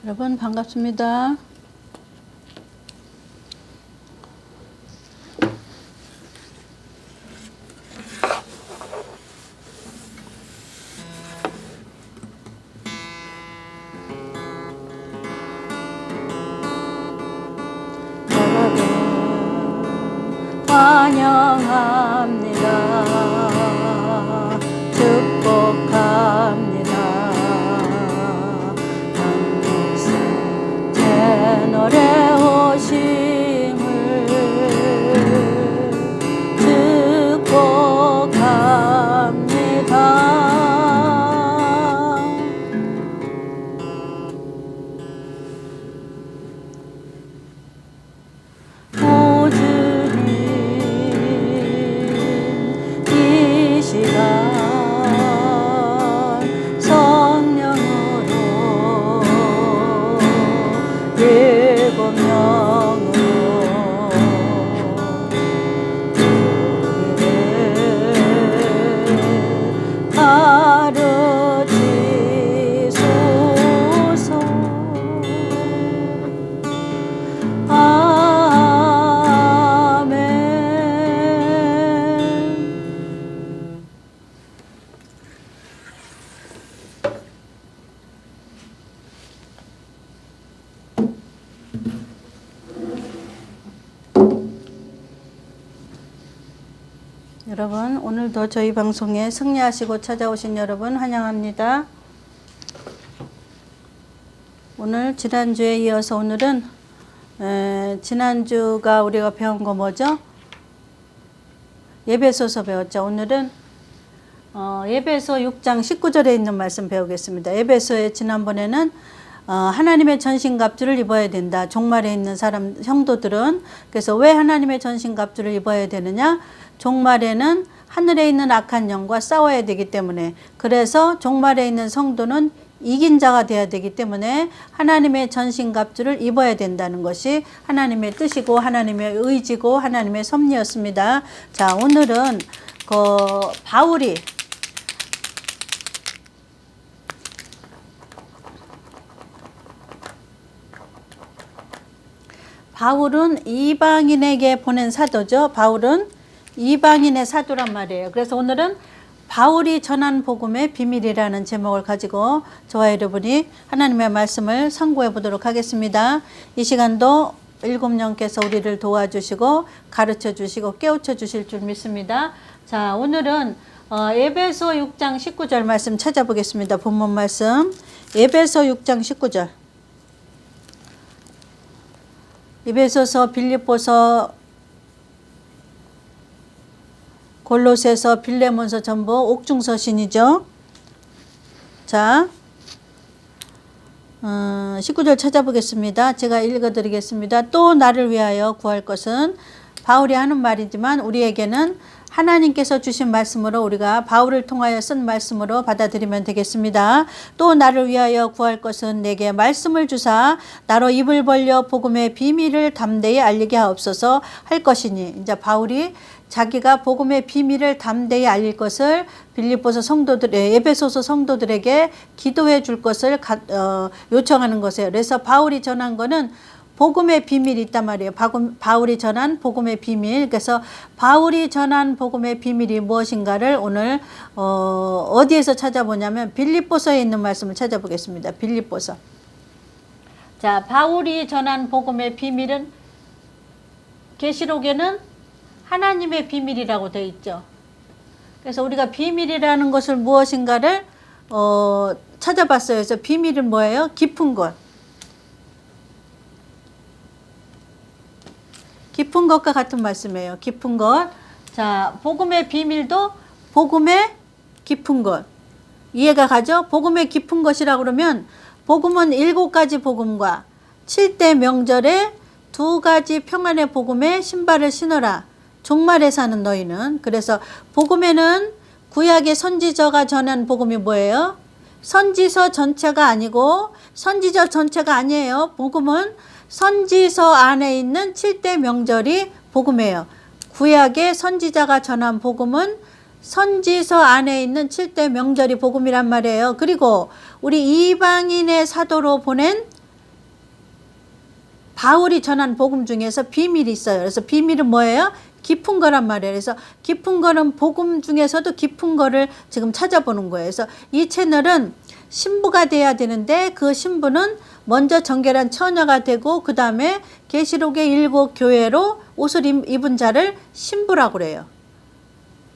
여러분 반갑습니다. 환영합니다. 축복합니다. 한국생 채널에 오심을 축복합니다. 여러분 오늘도 저희 방송에 승리하시고 찾아오신 여러분 환영합니다. 오늘 지난주에 이어서 오늘은 지난주가 우리가 배운 거 뭐죠? 예배소서 배웠죠. 오늘은 예배소 6장 19절에 있는 말씀 배우겠습니다. 예배소에 지난번에는 하나님의 전신갑주를 입어야 된다. 종말에 있는 사람 성도들은. 그래서 왜 하나님의 전신갑주를 입어야 되느냐? 종말에는 하늘에 있는 악한 영과 싸워야 되기 때문에, 그래서 종말에 있는 성도는 이긴 자가 되어야 되기 때문에 하나님의 전신갑주를 입어야 된다는 것이 하나님의 뜻이고 하나님의 의지고 하나님의 섭리였습니다. 자, 오늘은 바울은 이방인에게 보낸 사도죠. 바울은 이방인의 사도란 말이에요. 그래서 오늘은 바울이 전한 복음의 비밀이라는 제목을 가지고 저와 여러분이 하나님의 말씀을 상고해 보도록 하겠습니다. 이 시간도 일곱령께서 우리를 도와주시고 가르쳐 주시고 깨우쳐 주실 줄 믿습니다. 자, 오늘은 에베소 6장 19절 말씀 찾아보겠습니다. 본문 말씀 에베소 6장 19절. 에베소서, 빌립보서, 골로새서, 빌레몬서 전부 옥중서신이죠. 자, 19절 찾아보겠습니다. 제가 읽어드리겠습니다. 또 나를 위하여 구할 것은, 바울이 하는 말이지만 우리에게는 하나님께서 주신 말씀으로, 우리가 바울을 통하여 쓴 말씀으로 받아들이면 되겠습니다. 또 나를 위하여 구할 것은 내게 말씀을 주사 나로 입을 벌려 복음의 비밀을 담대히 알리게 하옵소서 할 것이니. 이제 바울이 자기가 복음의 비밀을 담대히 알릴 것을 빌립보서 성도들의, 에베소서 성도들에게 기도해 줄 것을 요청하는 것이에요. 그래서 바울이 전한 거는 복음의 비밀이 있단 말이에요. 바울이 전한 복음의 비밀. 그래서 바울이 전한 복음의 비밀이 무엇인가를 오늘 어디에서 찾아보냐면 빌립보서에 있는 말씀을 찾아보겠습니다. 빌립보서. 자, 바울이 전한 복음의 비밀은 계시록에는 하나님의 비밀이라고 되어 있죠. 그래서 우리가 비밀이라는 것을 무엇인가를 찾아봤어요. 그래서 비밀은 뭐예요? 깊은 것. 깊은 것과 같은 말씀이에요. 깊은 것. 자, 복음의 비밀도 복음의 깊은 것. 이해가 가죠? 복음의 깊은 것이라고 그러면 복음은 7가지 복음과 7대 명절에 2가지 평안의 복음에 신발을 신어라. 종말에 사는 너희는. 그래서 복음에는 구약의 선지자가 전한 복음이 뭐예요? 선지서 전체가 아니고, 선지자 전체가 아니에요. 복음은 선지서 안에 있는 7대 명절이 복음이에요. 구약의 선지자가 전한 복음은 선지서 안에 있는 7대 명절이 복음이란 말이에요. 그리고 우리 이방인의 사도로 보낸 바울이 전한 복음 중에서 비밀이 있어요. 그래서 비밀은 뭐예요? 깊은 거란 말이에요. 그래서 깊은 거는 복음 중에서도 깊은 거를 지금 찾아보는 거예요. 그래서 이 채널은 신부가 돼야 되는데 그 신부는 먼저 정결한 처녀가 되고 그 다음에 계시록의 7 교회로 옷을 입은 자를 신부라고 그래요.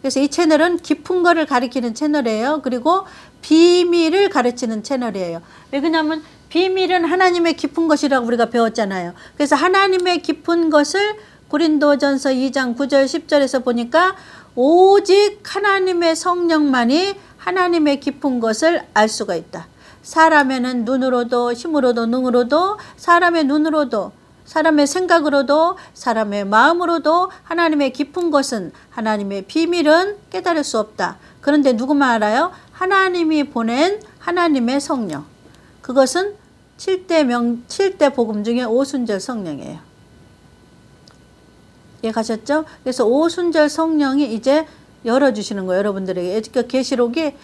그래서 이 채널은 깊은 거를 가리키는 채널이에요. 그리고 비밀을 가르치는 채널이에요. 왜 그러냐면 비밀은 하나님의 깊은 것이라고 우리가 배웠잖아요. 그래서 하나님의 깊은 것을 고린도전서 2장 9절 10절에서 보니까 오직 하나님의 성령만이 하나님의 깊은 것을 알 수가 있다. 사람에는 눈으로도 힘으로도 능으로도 사람의 눈으로도 사람의 생각으로도 사람의 마음으로도 하나님의 깊은 것은 하나님의 비밀은 깨달을 수 없다. 그런데 누구만 알아요? 하나님이 보낸 하나님의 성령. 그것은 7대 복음 중에 오순절 성령이에요. 이해가셨죠? 그래서 오순절 성령이 이제 열어주시는 거예요. 여러분들에게. 계시록이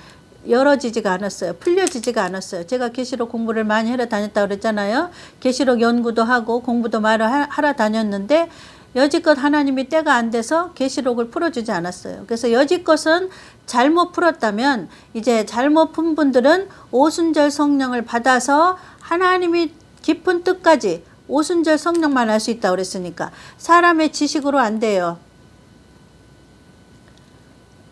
열어지지가 않았어요. 풀려지지가 않았어요. 제가 계시록 공부를 많이 하러 다녔다고 그랬잖아요. 계시록 연구도 하고 공부도 많이 하러 다녔는데 여지껏 하나님이 때가 안 돼서 계시록을 풀어주지 않았어요. 그래서 여지껏은 잘못 풀었다면 이제 잘못 푼 분들은 오순절 성령을 받아서 하나님이 깊은 뜻까지 오순절 성령만 알 수 있다고 그랬으니까 사람의 지식으로 안 돼요.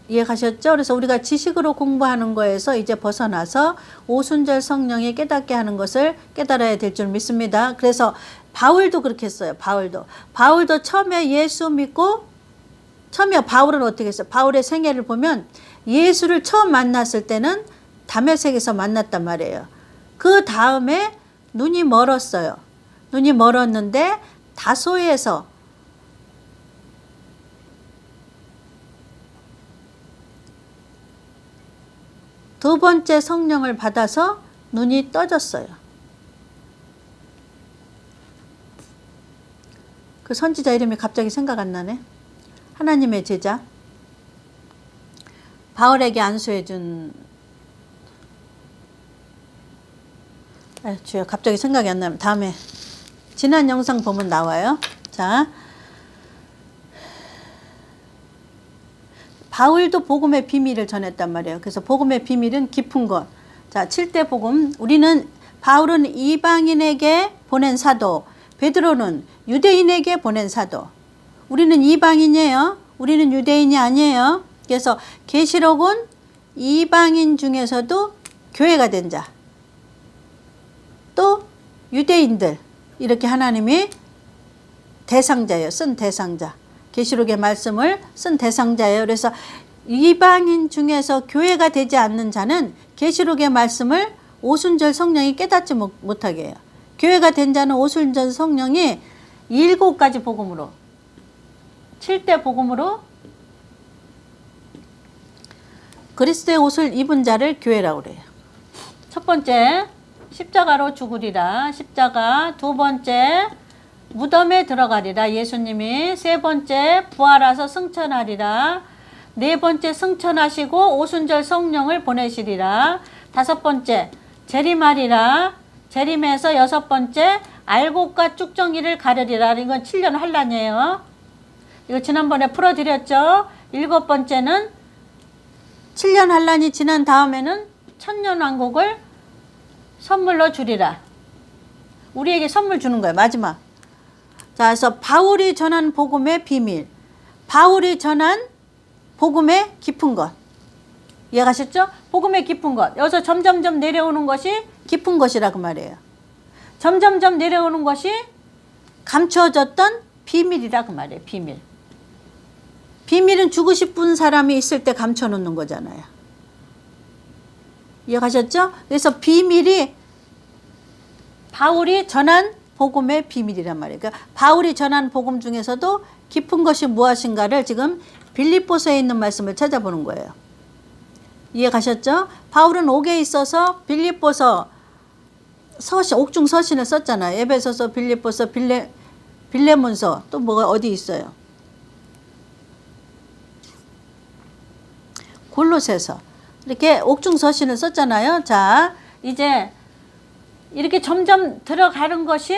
이해가셨죠? 그래서 우리가 지식으로 공부하는 거에서 이제 벗어나서 오순절 성령이 깨닫게 하는 것을 깨달아야 될 줄 믿습니다. 그래서 바울도 그렇게 했어요. 바울도 처음에 예수 믿고 처음에 바울은 어떻게 했어요? 바울의 생애를 보면 예수를 처음 만났을 때는 다메섹에서 만났단 말이에요. 그 다음에 눈이 멀었어요. 눈이 멀었는데 다소에서 두 번째 성령을 받아서 눈이 떠졌어요. 그 선지자 이름이 갑자기 생각 안 나네. 하나님의 제자. 바울에게 안수해준 주여 갑자기 생각이 안 나면 다음에 지난 영상 보면 나와요. 자, 바울도 복음의 비밀을 전했단 말이에요. 그래서 복음의 비밀은 깊은 것. 자, 7대 복음. 바울은 이방인에게 보낸 사도, 베드로는 유대인에게 보낸 사도. 우리는 이방인이에요. 우리는 유대인이 아니에요. 그래서 계시록은 이방인 중에서도 교회가 된 자, 또 유대인들, 이렇게 하나님이 대상자예요. 쓴 대상자. 계시록의 말씀을 쓴 대상자예요. 그래서 이방인 중에서 교회가 되지 않는 자는 계시록의 말씀을 오순절 성령이 깨닫지 못하게 해요. 교회가 된 자는 오순절 성령이 7가지 복음으로 7대 복음으로 그리스도의 옷을 입은 자를 교회라고 그래요. 첫 번째 십자가로 죽으리라. 십자가. 두 번째 무덤에 들어가리라. 예수님이. 세 번째 부활하서 승천하리라. 네 번째 승천하시고 오순절 성령을 보내시리라. 다섯 번째 재림하리라. 재림해서 여섯 번째 알곡과 쭉정이를 가르리라. 이건 7년 환란이에요. 이거 지난번에 풀어드렸죠. 일곱 번째는 7년 환란이 지난 다음에는 천년왕국을 선물로 주리라. 우리에게 선물 주는 거예요. 마지막. 자, 그래서 바울이 전한 복음의 비밀, 바울이 전한 복음의 깊은 것. 이해가셨죠? 복음의 깊은 것. 여기서 점점점 내려오는 것이 깊은 것이라고 말해요. 점점점 내려오는 것이 감추어졌던 비밀이라고 말해요. 비밀. 비밀은 주고 싶은 사람이 있을 때 감춰놓는 거잖아요. 이해가셨죠? 그래서 비밀이 바울이 전한 복음의 비밀이란 말이에요. 그러니까 바울이 전한 복음 중에서도 깊은 것이 무엇인가를 지금 빌립보서에 있는 말씀을 찾아보는 거예요. 이해가셨죠? 바울은 옥에 있어서 빌립보서 서신, 옥중 서신을 썼잖아요. 에베소서, 빌립보서, 빌레몬서, 또 뭐가 어디 있어요? 골로새서 이렇게 옥중서신을 썼잖아요. 자, 이제 이렇게 점점 들어가는 것이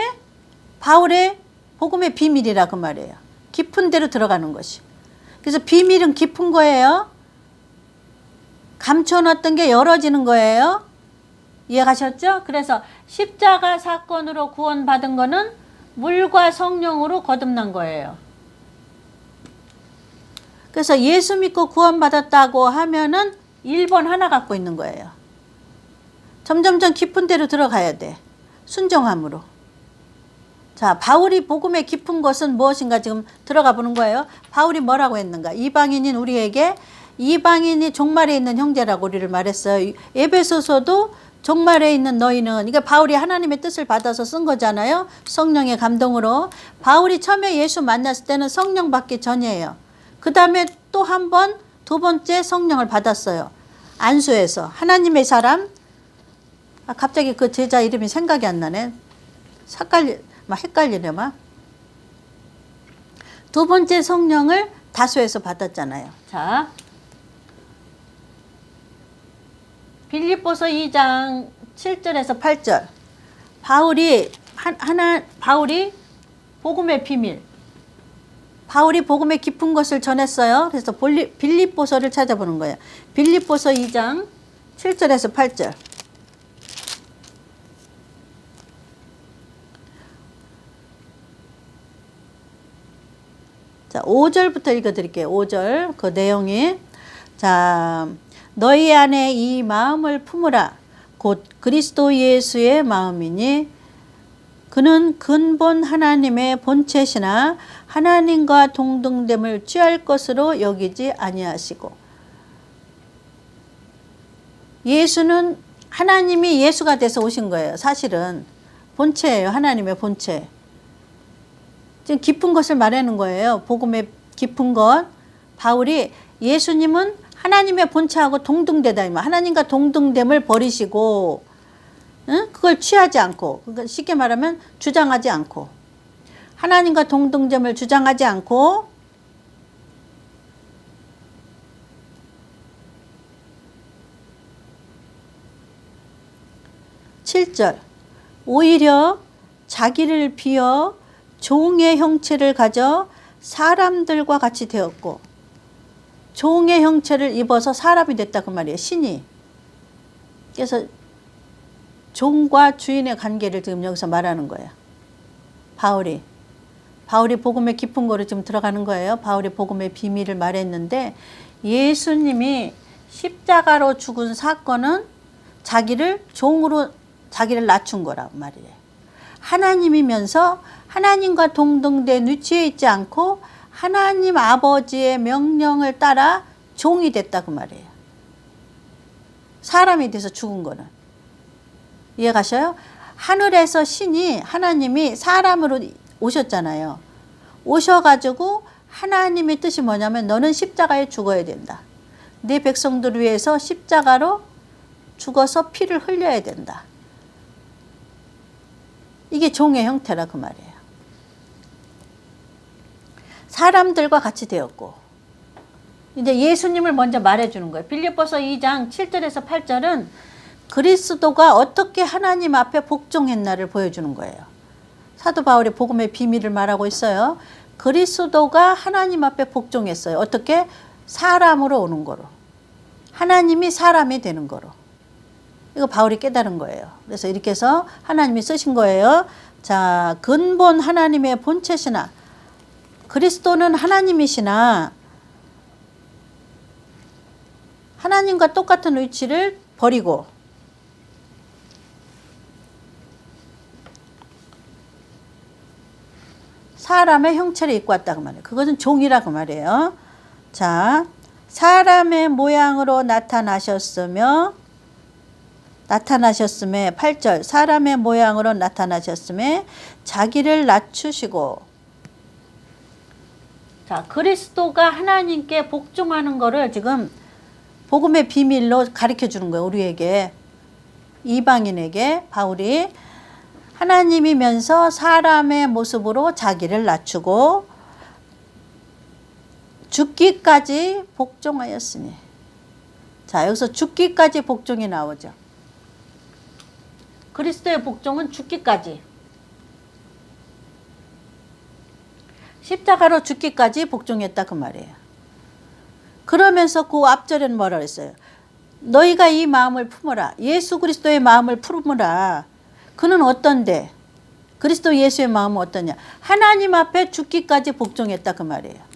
바울의 복음의 비밀이라 그 말이에요. 깊은 데로 들어가는 것이. 그래서 비밀은 깊은 거예요. 감춰놨던 게 열어지는 거예요. 이해가셨죠? 그래서 십자가 사건으로 구원받은 거는 물과 성령으로 거듭난 거예요. 그래서 예수 믿고 구원받았다고 하면은 1번 하나 갖고 있는 거예요. 점점점 깊은 데로 들어가야 돼. 순종함으로. 자, 바울이 복음의 깊은 것은 무엇인가 지금 들어가 보는 거예요. 바울이 뭐라고 했는가? 이방인인 우리에게 이방인이 종말에 있는 형제라고 우리를 말했어요. 에베소서도 종말에 있는 너희는, 그러니까 바울이 하나님의 뜻을 받아서 쓴 거잖아요. 성령의 감동으로. 바울이 처음에 예수 만났을 때는 성령 받기 전이에요. 그 다음에 또 한 번, 두 번째 성령을 받았어요. 안수에서. 하나님의 사람. 갑자기 그 제자 이름이 생각이 안 나네. 헷갈리네 막. 두 번째 성령을 다소에서 받았잖아요. 자, 빌립보서 2장 7절에서 8절. 바울이 복음의 비밀. 바울이 복음의 깊은 것을 전했어요. 그래서 빌립보서를 찾아보는 거예요. 빌립보서 2장 7절에서 8절. 자, 5절부터 읽어드릴게요. 5절 그 내용이, 자, 너희 안에 이 마음을 품으라. 곧 그리스도 예수의 마음이니 그는 근본 하나님의 본체시나 하나님과 동등됨을 취할 것으로 여기지 아니하시고. 예수는 하나님이 예수가 돼서 오신 거예요. 사실은 본체예요. 하나님의 본체. 지금 깊은 것을 말하는 거예요. 복음의 깊은 것. 바울이 예수님은 하나님의 본체하고 동등되다. 하나님과 동등됨을 버리시고, 응? 그걸 취하지 않고, 그러니까 쉽게 말하면 주장하지 않고, 하나님과 동등됨을 주장하지 않고, (7절) 오히려 자기를 비어 종의 형체를 가져 사람들과 같이 되었고, 종의 형체를 입어서 사람이 됐다 그 말이에요. 신이. 그래서 종과 주인의 관계를 지금 여기서 말하는 거예요. 바울이 복음의 깊은 거로 지금 들어가는 거예요. 바울이 복음의 비밀을 말했는데, 예수님이 십자가로 죽은 사건은 자기를 종으로 자기를 낮춘 거란 말이에요. 하나님이면서 하나님과 동등된 위치에 있지 않고 하나님 아버지의 명령을 따라 종이 됐다 그 말이에요. 사람이 돼서 죽은 거는. 이해가셔요? 하늘에서 신이, 하나님이 사람으로 오셨잖아요. 오셔가지고 하나님의 뜻이 뭐냐면 너는 십자가에 죽어야 된다. 내 백성들을 위해서 십자가로 죽어서 피를 흘려야 된다. 이게 종의 형태라 그 말이에요. 사람들과 같이 되었고, 이제 예수님을 먼저 말해주는 거예요. 빌립보서 2장 7절에서 8절은 그리스도가 어떻게 하나님 앞에 복종했나를 보여주는 거예요. 사도 바울이 복음의 비밀을 말하고 있어요. 그리스도가 하나님 앞에 복종했어요. 어떻게? 사람으로 오는 거로. 하나님이 사람이 되는 거로. 이거 바울이 깨달은 거예요. 그래서 이렇게 해서 하나님이 쓰신 거예요. 자, 근본 하나님의 본체시나, 그리스도는 하나님이시나 하나님과 똑같은 위치를 버리고 사람의 형체를 입고 왔다고 말해요. 그것은 종이라고 말해요. 자, 사람의 모양으로 나타나셨으며 8절 사람의 모양으로 나타나셨음에 자기를 낮추시고. 자, 그리스도가 하나님께 복종하는 거를 지금 복음의 비밀로 가르쳐 주는 거예요. 우리에게, 이방인에게 바울이 하나님이면서 사람의 모습으로 자기를 낮추고 죽기까지 복종하였으니. 자, 여기서 죽기까지 복종이 나오죠. 그리스도의 복종은 죽기까지. 십자가로 죽기까지 복종했다 그 말이에요. 그러면서 그 앞절에는 뭐라 그랬어요? 너희가 이 마음을 품어라. 예수 그리스도의 마음을 품으라. 그는 어떤데? 그리스도 예수의 마음은 어떠냐? 하나님 앞에 죽기까지 복종했다 그 말이에요.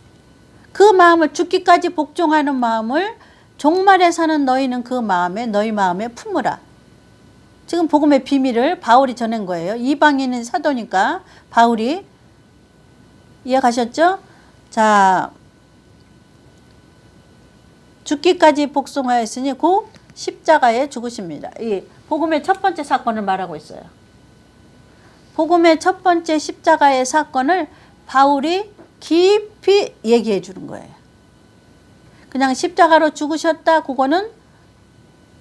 그 마음을 죽기까지 복종하는 마음을 종말에 사는 너희는 그 마음에 너희 마음에 품으라. 지금 복음의 비밀을 바울이 전한 거예요. 이방인은 사도니까 바울이 이해가셨죠? 자, 죽기까지 복종하였으니 곧 십자가에 죽으십니다. 이 복음의 첫 번째 사건을 말하고 있어요. 복음의 첫 번째 십자가의 사건을 바울이 깊이 얘기해 주는 거예요. 그냥 십자가로 죽으셨다 그거는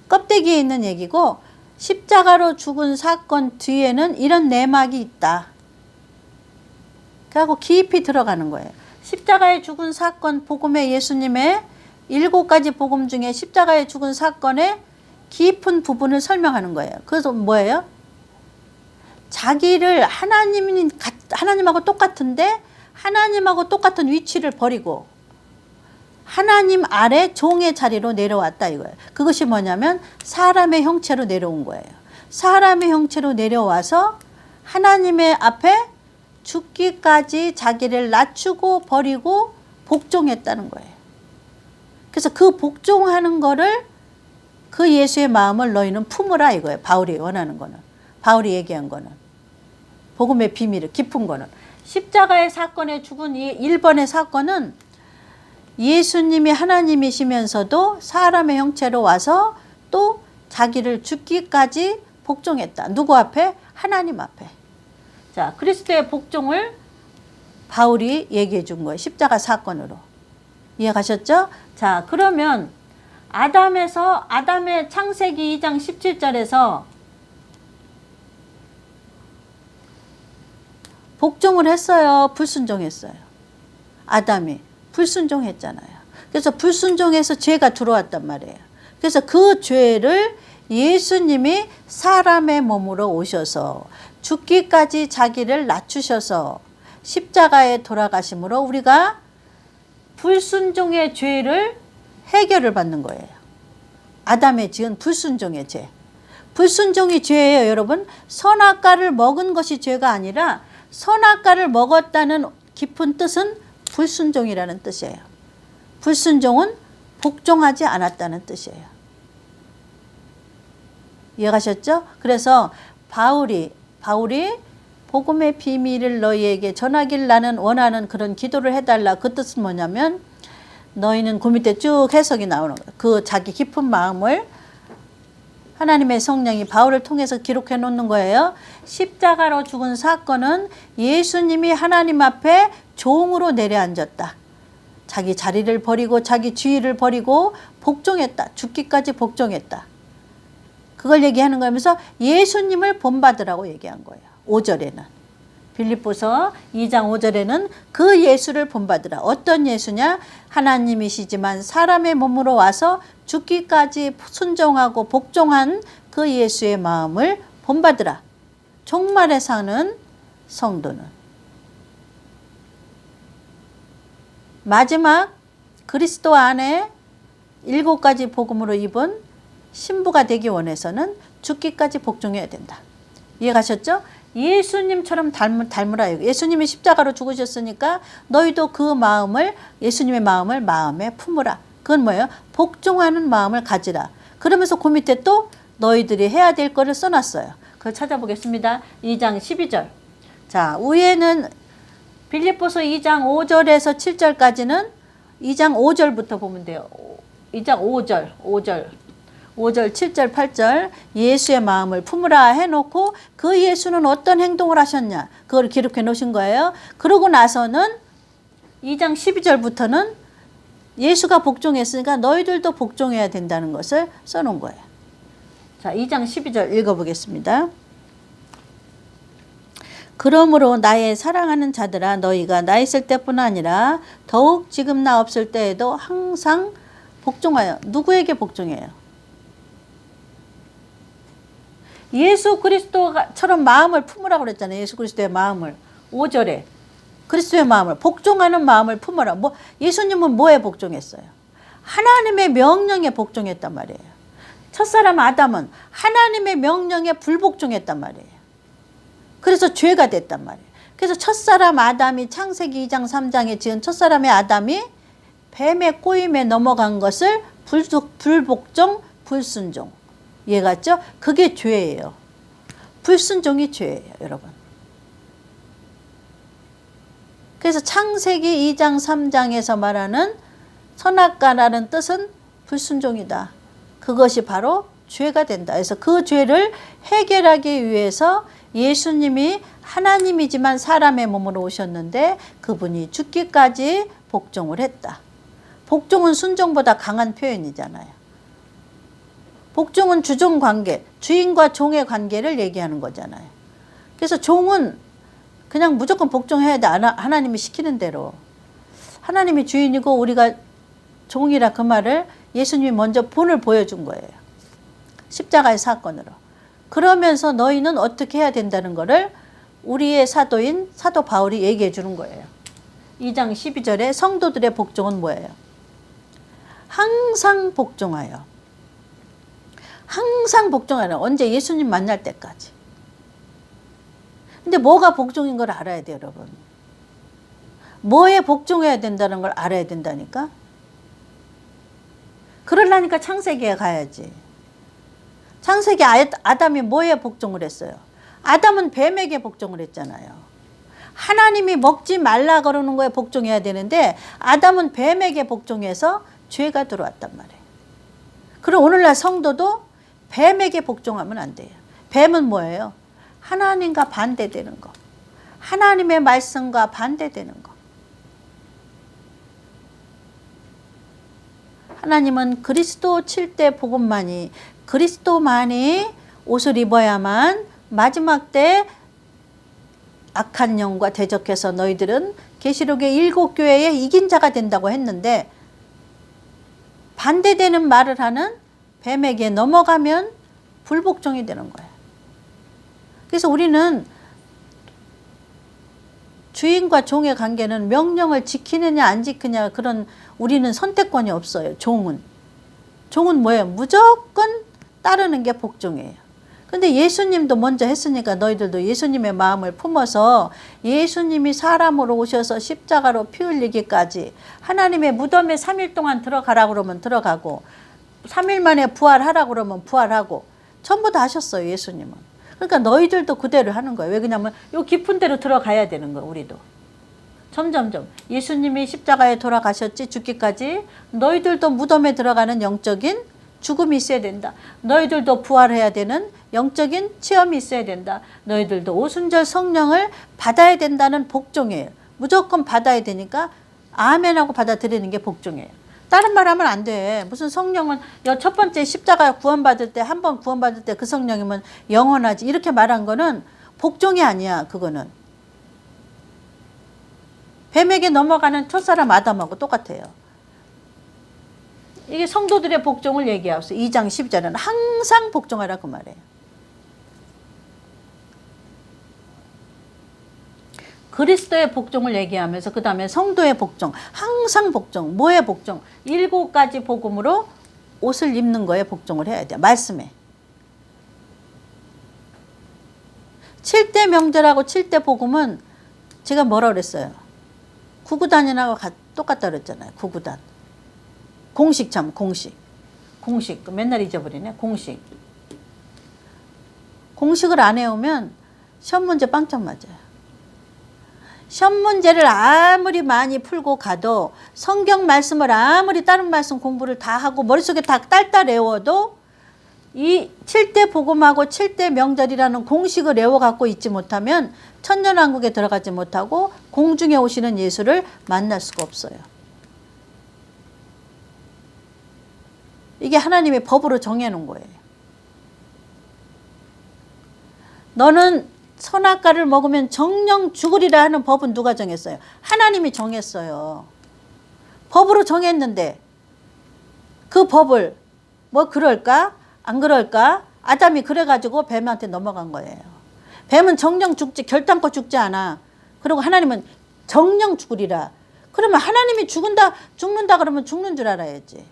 껍데기에 있는 얘기고 십자가로 죽은 사건 뒤에는 이런 내막이 있다. 그래서 깊이 들어가는 거예요. 십자가에 죽은 사건, 복음의 예수님의 7가지 복음 중에 십자가에 죽은 사건의 깊은 부분을 설명하는 거예요. 그래서 뭐예요? 자기를 하나님하고 똑같은데 하나님하고 똑같은 위치를 버리고 하나님 아래 종의 자리로 내려왔다 이거예요. 그것이 뭐냐면 사람의 형체로 내려온 거예요. 사람의 형체로 내려와서 하나님의 앞에 죽기까지 자기를 낮추고 버리고 복종했다는 거예요. 그래서 그 복종하는 거를 그 예수의 마음을 너희는 품으라 이거예요. 바울이 원하는 거는. 바울이 얘기한 거는. 복음의 비밀을 깊은 거는. 십자가의 사건에 죽은 이 1번의 사건은 예수님이 하나님이시면서도 사람의 형체로 와서 또 자기를 죽기까지 복종했다. 누구 앞에? 하나님 앞에. 자, 그리스도의 복종을 바울이 얘기해 준 거예요. 십자가 사건으로. 이해가셨죠? 자, 그러면 아담의 창세기 2장 17절에서 복종을 했어요? 불순종했어요? 아담이 불순종했잖아요. 그래서 불순종해서 죄가 들어왔단 말이에요. 그래서 그 죄를 예수님이 사람의 몸으로 오셔서 죽기까지 자기를 낮추셔서 십자가에 돌아가심으로 우리가 불순종의 죄를 해결을 받는 거예요. 아담의 지은 불순종의 죄. 불순종이 죄예요, 여러분. 선악과를 먹은 것이 죄가 아니라 선악과를 먹었다는 깊은 뜻은 불순종이라는 뜻이에요. 불순종은 복종하지 않았다는 뜻이에요. 이해가셨죠? 그래서 바울이 복음의 비밀을 너희에게 전하길 나는 원하는 그런 기도를 해달라. 그 뜻은 뭐냐면 너희는 그 밑에 쭉 해석이 나오는 거예요. 그 자기 깊은 마음을 하나님의 성령이 바울을 통해서 기록해 놓는 거예요. 십자가로 죽은 사건은 예수님이 하나님 앞에 종으로 내려앉았다. 자기 자리를 버리고 자기 지위를 버리고 복종했다. 죽기까지 복종했다. 그걸 얘기하는 거면서 예수님을 본받으라고 얘기한 거예요. 5절에는. 빌립보서 2장 5절에는 그 예수를 본받으라. 어떤 예수냐? 하나님이시지만 사람의 몸으로 와서 죽기까지 순종하고 복종한 그 예수의 마음을 본받으라. 종말에 사는 성도는. 마지막 그리스도 안에 7가지 복음으로 입은 신부가 되기 원해서는 죽기까지 복종해야 된다. 이해가셨죠? 예수님처럼 닮으라. 예수님이 십자가로 죽으셨으니까 너희도 그 마음을 예수님의 마음을 마음에 품으라. 그건 뭐예요? 복종하는 마음을 가지라. 그러면서 그 밑에 또 너희들이 해야 될 거를 써놨어요. 그걸 찾아보겠습니다. 2장 12절. 자, 위에는 빌립보서 2장 5절에서 7절까지는 2장 5절부터 보면 돼요. 2장 5절, 7절, 8절 예수의 마음을 품으라 해놓고 그 예수는 어떤 행동을 하셨냐 그걸 기록해 놓으신 거예요. 그러고 나서는 2장 12절부터는 예수가 복종했으니까 너희들도 복종해야 된다는 것을 써놓은 거예요. 자, 2장 12절 읽어보겠습니다. 그러므로 나의 사랑하는 자들아 너희가 나 있을 때뿐 아니라 더욱 지금 나 없을 때에도 항상 복종하여. 누구에게 복종해요? 예수 그리스도처럼 마음을 품으라고 그랬잖아요. 예수 그리스도의 마음을. 5절에 그리스도의 마음을, 복종하는 마음을 품으라. 예수님은 뭐에 복종했어요? 하나님의 명령에 복종했단 말이에요. 첫사람 아담은 하나님의 명령에 불복종했단 말이에요. 그래서 죄가 됐단 말이에요. 그래서 첫사람 아담이 창세기 2장 3장에 지은 첫사람의 아담이 뱀의 꼬임에 넘어간 것을 불복종, 불순종. 이해갔죠? 그게 죄예요. 불순종이 죄예요, 여러분. 그래서 창세기 2장 3장에서 말하는 선악과라는 뜻은 불순종이다. 그것이 바로 죄가 된다. 그래서 그 죄를 해결하기 위해서 예수님이 하나님이지만 사람의 몸으로 오셨는데 그분이 죽기까지 복종을 했다. 복종은 순종보다 강한 표현이잖아요. 복종은 주종 관계, 주인과 종의 관계를 얘기하는 거잖아요. 그래서 종은 그냥 무조건 복종해야 돼. 하나님이 시키는 대로. 하나님이 주인이고 우리가 종이라 그 말을 예수님이 먼저 본을 보여준 거예요. 십자가의 사건으로. 그러면서 너희는 어떻게 해야 된다는 거를 우리의 사도인 사도 바울이 얘기해 주는 거예요. 2장 12절에 성도들의 복종은 뭐예요? 항상 복종하여. 항상 복종하여. 언제? 예수님 만날 때까지. 근데 뭐가 복종인 걸 알아야 돼요, 여러분. 뭐에 복종해야 된다는 걸 알아야 된다니까. 그러려니까 창세기에 가야지. 창세기 아담이 뭐에 복종을 했어요? 아담은 뱀에게 복종을 했잖아요. 하나님이 먹지 말라 그러는 거에 복종해야 되는데 아담은 뱀에게 복종해서 죄가 들어왔단 말이에요. 그럼 오늘날 성도도 뱀에게 복종하면 안 돼요. 뱀은 뭐예요? 하나님과 반대되는 거. 하나님의 말씀과 반대되는 거. 하나님은 그리스도 7대 복음만이, 그리스도만이 옷을 입어야만 마지막 때 악한 영과 대적해서 너희들은 계시록의 7교회에 이긴 자가 된다고 했는데 반대되는 말을 하는 뱀에게 넘어가면 불복종이 되는 거예요. 그래서 우리는 주인과 종의 관계는 명령을 지키느냐 안 지키느냐 그런 우리는 선택권이 없어요. 종은 뭐예요? 무조건 따르는 게 복종이에요. 근데 예수님도 먼저 했으니까 너희들도 예수님의 마음을 품어서 예수님이 사람으로 오셔서 십자가로 피 흘리기까지 하나님의 무덤에 3일 동안 들어가라고 그러면 들어가고 3일 만에 부활하라고 그러면 부활하고 전부 다 하셨어요. 예수님은. 그러니까 너희들도 그대로 하는 거예요. 왜 그러냐면 요 깊은 데로 들어가야 되는 거예요. 우리도. 점점점 예수님이 십자가에 돌아가셨지 죽기까지 너희들도 무덤에 들어가는 영적인 죽음이 있어야 된다. 너희들도 부활해야 되는 영적인 체험이 있어야 된다. 너희들도 오순절 성령을 받아야 된다는 복종이에요. 무조건 받아야 되니까 아멘하고 받아들이는 게 복종이에요. 다른 말 하면 안 돼. 무슨 성령은 첫 번째 십자가 구원받을 때 한 번 구원받을 때 그 성령이면 영원하지. 이렇게 말한 거는 복종이 아니야. 그거는. 뱀에게 넘어가는 첫사람 아담하고 똑같아요. 이게 성도들의 복종을 얘기하고 있어요. 2장 12절에는 항상 복종하라 그 말이에요. 그리스도의 복종을 얘기하면서 그 다음에 성도의 복종, 항상 복종, 뭐의 복종? 7가지 복음으로 옷을 입는 거에 복종을 해야 돼요. 말씀에. 7대 명절하고 7대 복음은 제가 뭐라 그랬어요? 구구단이라고 똑같다 그랬잖아요. 구구단. 공식 참 공식. 맨날 잊어버리네. 공식을 안 해오면 시험 문제 빵점 맞아요. 시험 문제를 아무리 많이 풀고 가도 성경 말씀을 아무리 다른 말씀 공부를 다 하고 머릿속에 다 딸딸 외워도 이 7대 복음하고 7대 명절이라는 공식을 외워갖고 있지 못하면 천년왕국에 들어가지 못하고 공중에 오시는 예수를 만날 수가 없어요. 이게 하나님의 법으로 정해놓은 거예요. 너는 선악과를 먹으면 정령 죽으리라 하는 법은 누가 정했어요? 하나님이 정했어요. 법으로 정했는데 그 법을 뭐 그럴까? 안 그럴까? 아담이 그래가지고 뱀한테 넘어간 거예요. 뱀은 정령 죽지, 결단코 죽지 않아. 그리고 하나님은 정령 죽으리라. 그러면 하나님이 죽는다 그러면 죽는 줄 알아야지.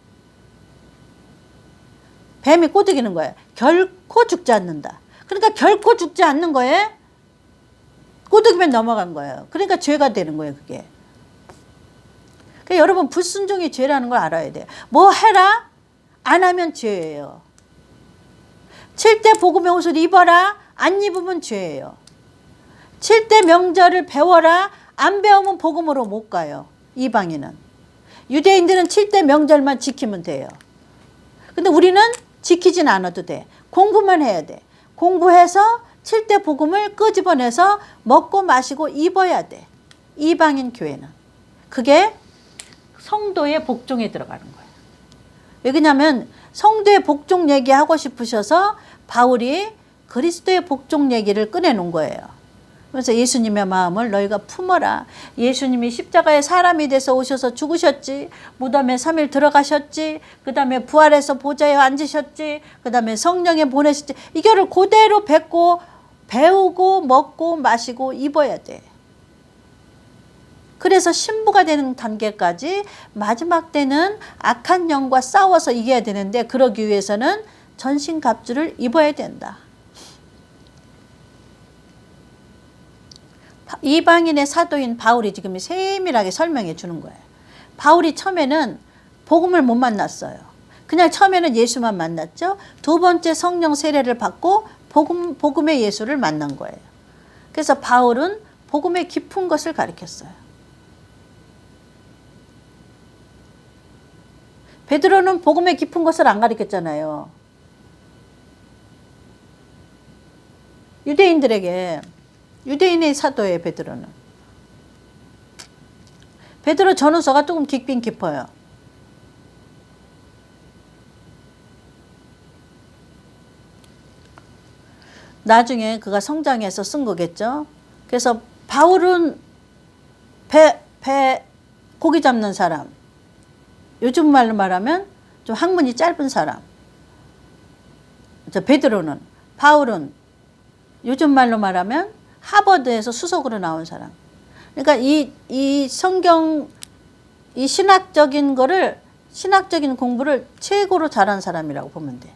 뱀이 꼬드기는 거예요. 결코 죽지 않는다. 그러니까 결코 죽지 않는 거에 꼬드기면 넘어간 거예요. 그러니까 죄가 되는 거예요, 그게. 그러니까 여러분, 불순종이 죄라는 걸 알아야 돼요. 뭐 해라? 안 하면 죄예요. 7대 복음의 옷을 입어라? 안 입으면 죄예요. 7대 명절을 배워라? 안 배우면 복음으로 못 가요. 이방인은. 유대인들은 7대 명절만 지키면 돼요. 근데 우리는 지키진 않아도 돼. 공부만 해야 돼. 공부해서 7대 복음을 끄집어내서 먹고 마시고 입어야 돼. 이방인 교회는. 그게 성도의 복종에 들어가는 거예요. 왜 그러냐면 성도의 복종 얘기하고 싶으셔서 바울이 그리스도의 복종 얘기를 꺼내놓은 거예요. 그래서 예수님의 마음을 너희가 품어라. 예수님이 십자가에 사람이 돼서 오셔서 죽으셨지. 무덤에 3일 들어가셨지. 그 다음에 부활해서 보좌에 앉으셨지. 그 다음에 성령에 보내셨지. 이거를 그대로 뱉고 배우고 먹고 마시고 입어야 돼. 그래서 신부가 되는 단계까지 마지막 때는 악한 영과 싸워서 이겨야 되는데 그러기 위해서는 전신갑주를 입어야 된다. 이방인의 사도인 바울이 지금 세밀하게 설명해 주는 거예요. 바울이 처음에는 복음을 못 만났어요. 그냥 처음에는 예수만 만났죠. 두 번째 성령 세례를 받고 복음의 예수를 만난 거예요. 그래서 바울은 복음의 깊은 것을 가르쳤어요. 베드로는 복음의 깊은 것을 안 가르쳤잖아요. 유대인의 사도예요, 베드로는. 베드로 전후서가 조금 깊긴 깊어요. 나중에 그가 성장해서 쓴 거겠죠. 그래서 바울은 고기 잡는 사람. 요즘 말로 말하면 좀 학문이 짧은 사람. 바울은 요즘 말로 말하면 하버드에서 수석으로 나온 사람. 그러니까 이 성경, 이 신학적인 공부를 최고로 잘한 사람이라고 보면 돼.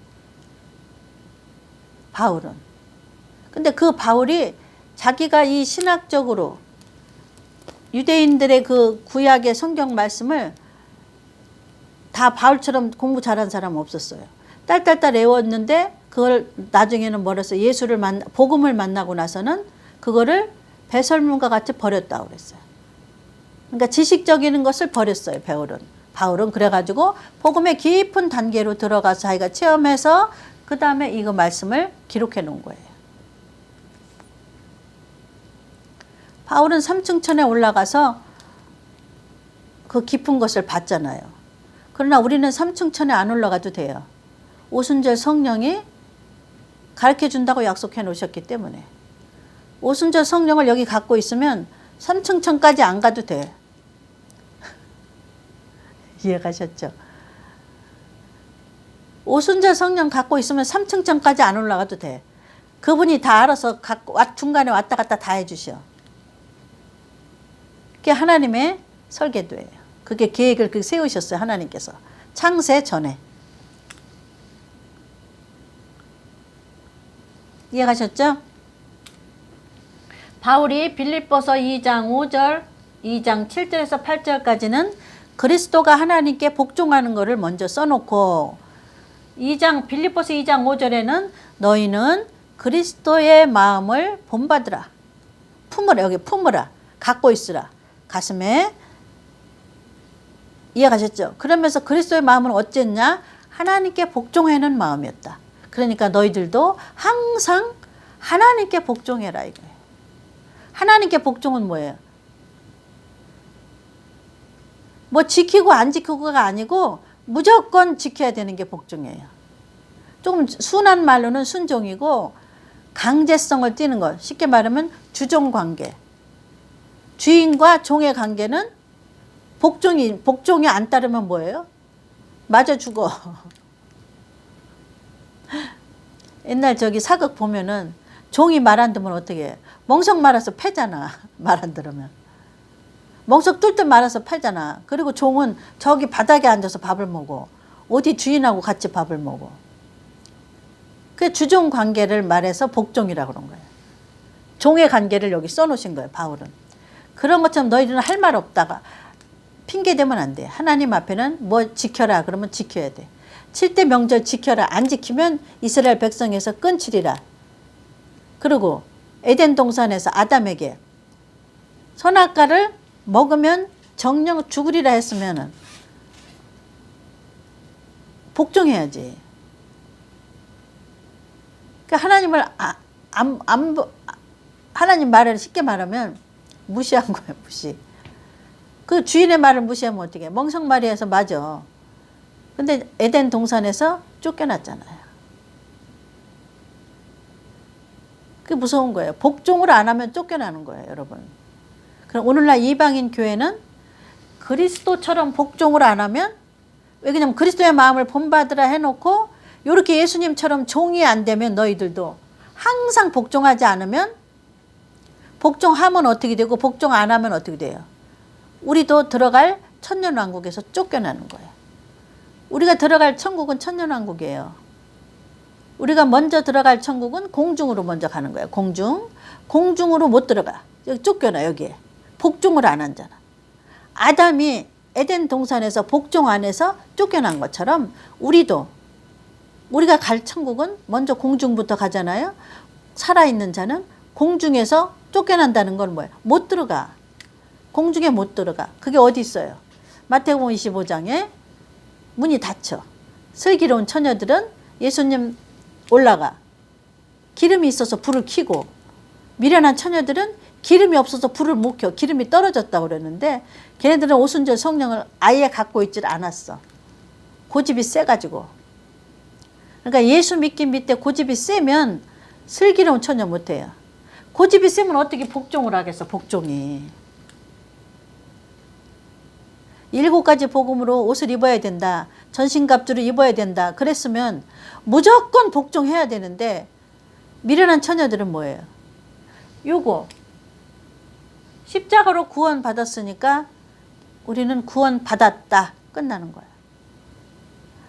바울은. 근데 그 바울이 자기가 이 신학적으로 유대인들의 그 구약의 성경 말씀을 다 바울처럼 공부 잘한 사람은 없었어요. 딸딸딸 외웠는데 그걸 나중에는 뭐랬어요? 복음을 만나고 나서는 그거를 배설물과 같이 버렸다고 그랬어요. 그러니까 지식적인 것을 버렸어요, 바울은. 그래가지고 복음의 깊은 단계로 들어가서 자기가 체험해서 그 다음에 이거 말씀을 기록해 놓은 거예요. 바울은 3층천에 올라가서 그 깊은 것을 봤잖아요. 그러나 우리는 3층천에 안 올라가도 돼요. 오순절 성령이 가르쳐 준다고 약속해 놓으셨기 때문에. 오순절 성령을 여기 갖고 있으면 3층천까지 안 가도 돼. 이해가셨죠? 오순절 성령 갖고 있으면 3층천까지 안 올라가도 돼. 그분이 다 알아서 중간에 왔다 갔다 다 해주셔. 그게 하나님의 설계도예요. 그게 계획을 세우셨어요, 하나님께서. 창세 전에. 이해가셨죠? 바울이 빌립보서 2장 5절, 2장 7절에서 8절까지는 그리스도가 하나님께 복종하는 것을 먼저 써놓고 빌립보서 2장 5절에는 너희는 그리스도의 마음을 본받으라. 품으라. 갖고 있으라. 가슴에. 이해가셨죠? 그러면서 그리스도의 마음은 어쨌냐? 하나님께 복종하는 마음이었다. 그러니까 너희들도 항상 하나님께 복종해라 이거예요. 하나님께 복종은 뭐예요? 뭐 지키고 안 지키고가 아니고 무조건 지켜야 되는 게 복종이에요. 조금 순한 말로는 순종이고 강제성을 띠는 것. 쉽게 말하면 주종관계. 주인과 종의 관계는 복종이 안 따르면 뭐예요? 맞아 죽어. 옛날 저기 사극 보면은 종이 말 안 듣면 어떻게 해? 멍석 말아서 패잖아. 말 안 들으면. 멍석 뚫듯 말아서 패잖아. 그리고 종은 저기 바닥에 앉아서 밥을 먹어. 어디 주인하고 같이 밥을 먹어. 그 주종 관계를 말해서 복종이라고 그런 거예요. 종의 관계를 여기 써놓으신 거예요, 바울은. 그런 것처럼 너희들은 할 말 없다가 핑계 대면 안 돼. 하나님 앞에는 뭐 지켜라 그러면 지켜야 돼. 7대 명절 지켜라. 안 지키면 이스라엘 백성에서 끊치리라. 그리고 에덴 동산에서 아담에게 선악과를 먹으면 정령 죽으리라 했으면은 복종해야지. 그러니까 하나님을 하나님 말을 쉽게 말하면 무시한 거예요, 무시. 그 주인의 말을 무시하면 어떻게 해? 멍석말이해서 맞아. 근데 에덴 동산에서 쫓겨났잖아요. 그게 무서운 거예요. 복종을 안 하면 쫓겨나는 거예요, 여러분. 그럼 오늘날 이방인 교회는 그리스도처럼 복종을 안 하면, 왜 그냥 그리스도의 마음을 본받으라 해놓고 이렇게 예수님처럼 종이 안 되면 너희들도 항상 복종하지 않으면, 복종하면 어떻게 되고 복종 안 하면 어떻게 돼요? 우리도 들어갈 천년왕국에서 쫓겨나는 거예요. 우리가 들어갈 천국은 천년왕국이에요. 우리가 먼저 들어갈 천국은 공중으로 먼저 가는 거예요. 공중으로 못 들어가. 여기 쫓겨나. 여기에 복종을 안 하잖아. 아담이 에덴 동산에서 복종 안 해서 쫓겨난 것처럼 우리가 갈 천국은 먼저 공중부터 가잖아요. 살아있는 자는 공중에서 쫓겨난다는 건 뭐예요? 못 들어가. 공중에 못 들어가. 그게 어디 있어요? 마태복음 25장에 문이 닫혀. 슬기로운 처녀들은 예수님 올라가. 기름이 있어서 불을 켜고, 미련한 처녀들은 기름이 없어서 불을 못 켜. 기름이 떨어졌다고 그랬는데 걔네들은 오순절 성령을 아예 갖고 있질 않았어. 고집이 세가지고. 그러니까 예수 믿긴 믿되 고집이 세면 슬기로운 처녀 못해요. 고집이 세면 어떻게 복종을 하겠어, 복종이. 7가지 복음으로 옷을 입어야 된다. 전신갑주를 입어야 된다. 그랬으면 무조건 복종해야 되는데 미련한 처녀들은 뭐예요? 요거 십자가로 구원 받았으니까 우리는 구원 받았다. 끝나는 거예요.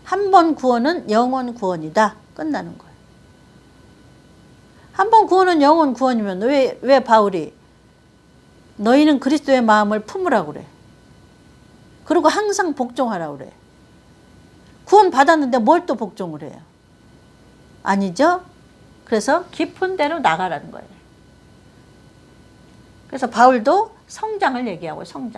한 번 구원은 영원 구원이다. 끝나는 거예요. 한 번 구원은 영원 구원이면 왜 바울이 너희는 그리스도의 마음을 품으라고 그래. 그리고 항상 복종하라고 그래. 구원 받았는데 뭘 또 복종을 해요? 아니죠? 그래서 깊은 데로 나가라는 거예요. 그래서 바울도 성장을 얘기하고, 성장.